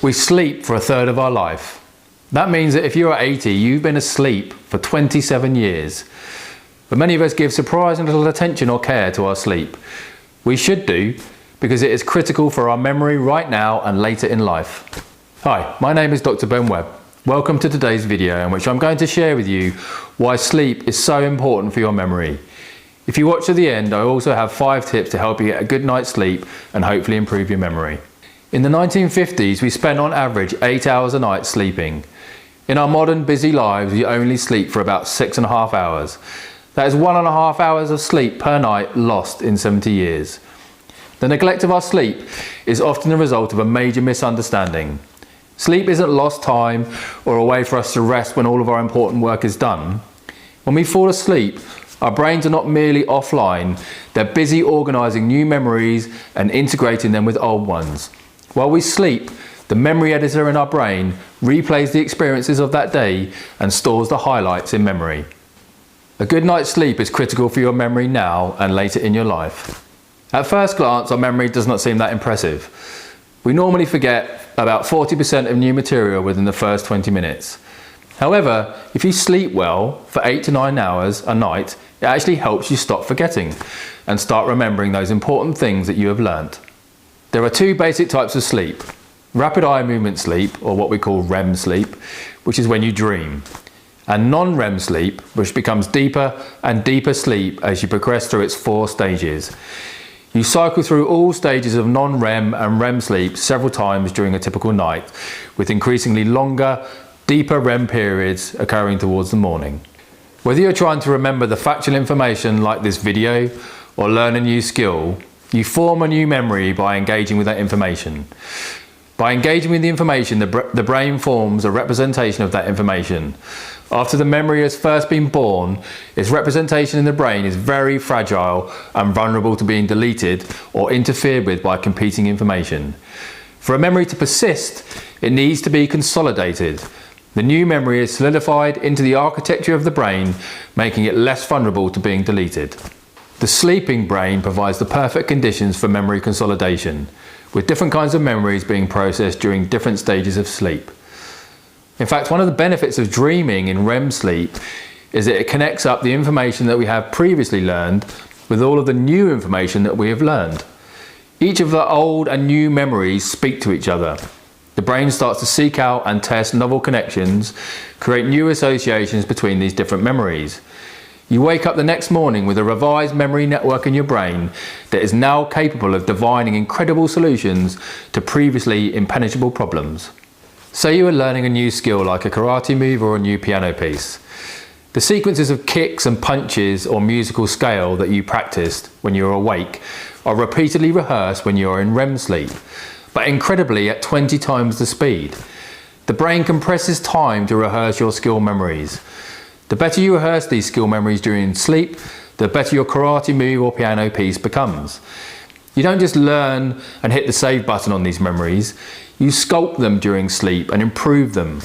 We sleep for a third of our life. That means that if you're 80, you've been asleep for 27 years. But many of us give surprising little attention or care to our sleep. We should do, because it is critical for our memory right now and later in life. Hi, my name is Dr. Ben Webb. Welcome to today's video in which I'm going to share with you why sleep is so important for your memory. If you watch to the end, I also have 5 tips to help you get a good night's sleep and hopefully improve your memory. In the 1950s, we spent on average 8 hours a night sleeping. In our modern busy lives, we only sleep for about 6.5 hours. That is 1.5 hours of sleep per night lost in 70 years. The neglect of our sleep is often the result of a major misunderstanding. Sleep isn't lost time or a way for us to rest when all of our important work is done. When we fall asleep, our brains are not merely offline, they're busy organising new memories and integrating them with old ones. While we sleep, the memory editor in our brain replays the experiences of that day and stores the highlights in memory. A good night's sleep is critical for your memory now and later in your life. At first glance, our memory does not seem that impressive. We normally forget about 40% of new material within the first 20 minutes. However, if you sleep well for 8 to 9 hours a night, it actually helps you stop forgetting and start remembering those important things that you have learnt. There are 2 basic types of sleep. Rapid eye movement sleep, or what we call REM sleep, which is when you dream, and non-REM sleep, which becomes deeper and deeper sleep as you progress through its 4 stages. You cycle through all stages of non-REM and REM sleep several times during a typical night, with increasingly longer, deeper REM periods occurring towards the morning. Whether you're trying to remember the factual information like this video or learn a new skill, you form a new memory by engaging with that information. By engaging with the information, the brain forms a representation of that information. After the memory has first been born, its representation in the brain is very fragile and vulnerable to being deleted or interfered with by competing information. For a memory to persist, it needs to be consolidated. The new memory is solidified into the architecture of the brain, making it less vulnerable to being deleted. The sleeping brain provides the perfect conditions for memory consolidation, with different kinds of memories being processed during different stages of sleep. In fact, one of the benefits of dreaming in REM sleep is that it connects up the information that we have previously learned with all of the new information that we have learned. Each of the old and new memories speak to each other. The brain starts to seek out and test novel connections, create new associations between these different memories. You wake up the next morning with a revised memory network in your brain that is now capable of divining incredible solutions to previously impenetrable problems. Say you are learning a new skill like a karate move or a new piano piece. The sequences of kicks and punches or musical scale that you practiced when you are awake are repeatedly rehearsed when you are in REM sleep, but incredibly at 20 times the speed. The brain compresses time to rehearse your skill memories. The better you rehearse these skill memories during sleep, the better your karate move or piano piece becomes. You don't just learn and hit the save button on these memories, you sculpt them during sleep and improve them.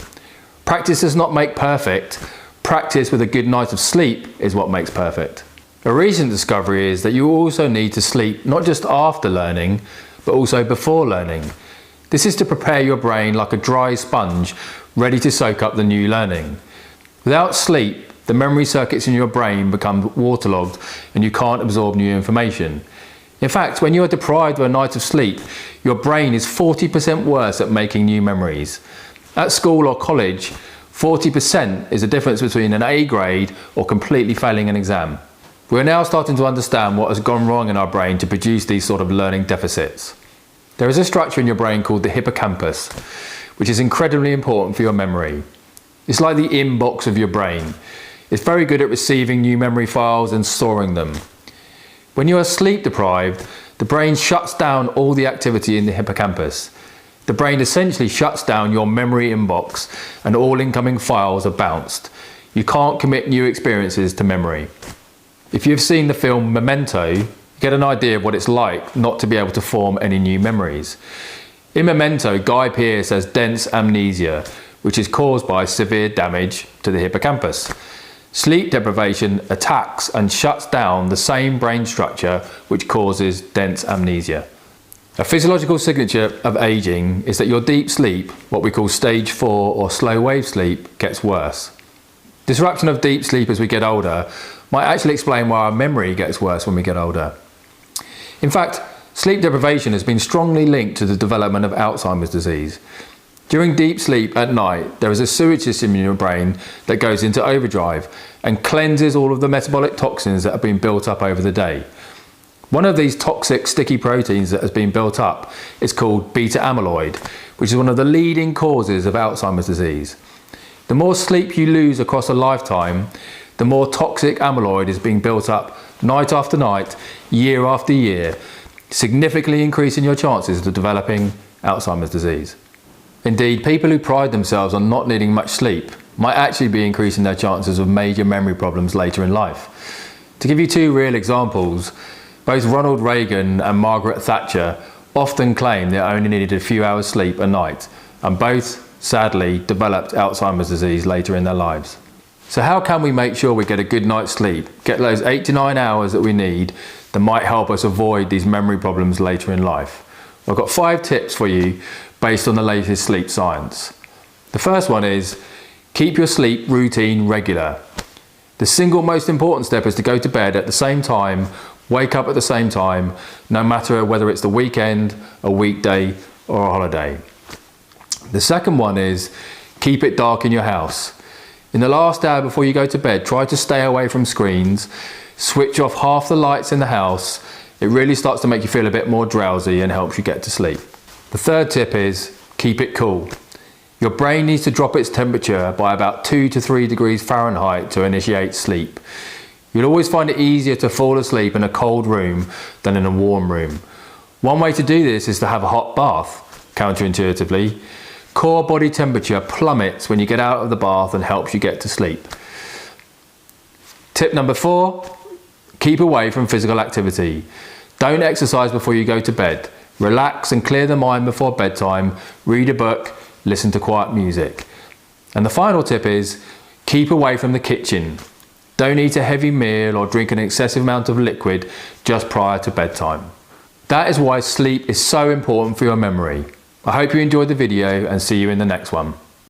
Practice does not make perfect, practice with a good night of sleep is what makes perfect. A recent discovery is that you also need to sleep not just after learning, but also before learning. This is to prepare your brain like a dry sponge, ready to soak up the new learning. Without sleep, the memory circuits in your brain become waterlogged and you can't absorb new information. In fact, when you are deprived of a night of sleep, your brain is 40% worse at making new memories. At school or college, 40% is the difference between an A grade or completely failing an exam. We're now starting to understand what has gone wrong in our brain to produce these sort of learning deficits. There is a structure in your brain called the hippocampus, which is incredibly important for your memory. It's like the inbox of your brain. It's very good at receiving new memory files and storing them. When you are sleep deprived, the brain shuts down all the activity in the hippocampus. The brain essentially shuts down your memory inbox and all incoming files are bounced. You can't commit new experiences to memory. If you've seen the film Memento, you get an idea of what it's like not to be able to form any new memories. In Memento, Guy Pearce has dense amnesia, which is caused by severe damage to the hippocampus. Sleep deprivation attacks and shuts down the same brain structure which causes dense amnesia. A physiological signature of aging is that your deep sleep, what we call stage 4 or slow wave sleep, gets worse. Disruption of deep sleep as we get older might actually explain why our memory gets worse when we get older. In fact, sleep deprivation has been strongly linked to the development of Alzheimer's disease. During deep sleep at night, there is a sewage system in your brain that goes into overdrive and cleanses all of the metabolic toxins that have been built up over the day. One of these toxic sticky proteins that has been built up is called beta amyloid, which is one of the leading causes of Alzheimer's disease. The more sleep you lose across a lifetime, the more toxic amyloid is being built up night after night, year after year, significantly increasing your chances of developing Alzheimer's disease. Indeed, people who pride themselves on not needing much sleep might actually be increasing their chances of major memory problems later in life. To give you two real examples, both Ronald Reagan and Margaret Thatcher often claimed they only needed a few hours sleep a night, and both, sadly, developed Alzheimer's disease later in their lives. So how can we make sure we get a good night's sleep, get those 8 to 9 hours that we need that might help us avoid these memory problems later in life? I've got 5 tips for you based on the latest sleep science. The first one is, keep your sleep routine regular. The single most important step is to go to bed at the same time, wake up at the same time, no matter whether it's the weekend, a weekday, or a holiday. The second one is, keep it dark in your house. In the last hour before you go to bed, try to stay away from screens, switch off half the lights in the house. It really starts to make you feel a bit more drowsy and helps you get to sleep. The third tip is, keep it cool. Your brain needs to drop its temperature by about 2 to 3 degrees Fahrenheit to initiate sleep. You'll always find it easier to fall asleep in a cold room than in a warm room. One way to do this is to have a hot bath, counterintuitively. Core body temperature plummets when you get out of the bath and helps you get to sleep. Tip number 4, keep away from physical activity. Don't exercise before you go to bed. Relax and clear the mind before bedtime, read a book, listen to quiet music. And the final tip is, keep away from the kitchen. Don't eat a heavy meal or drink an excessive amount of liquid just prior to bedtime. That is why sleep is so important for your memory. I hope you enjoyed the video and see you in the next one.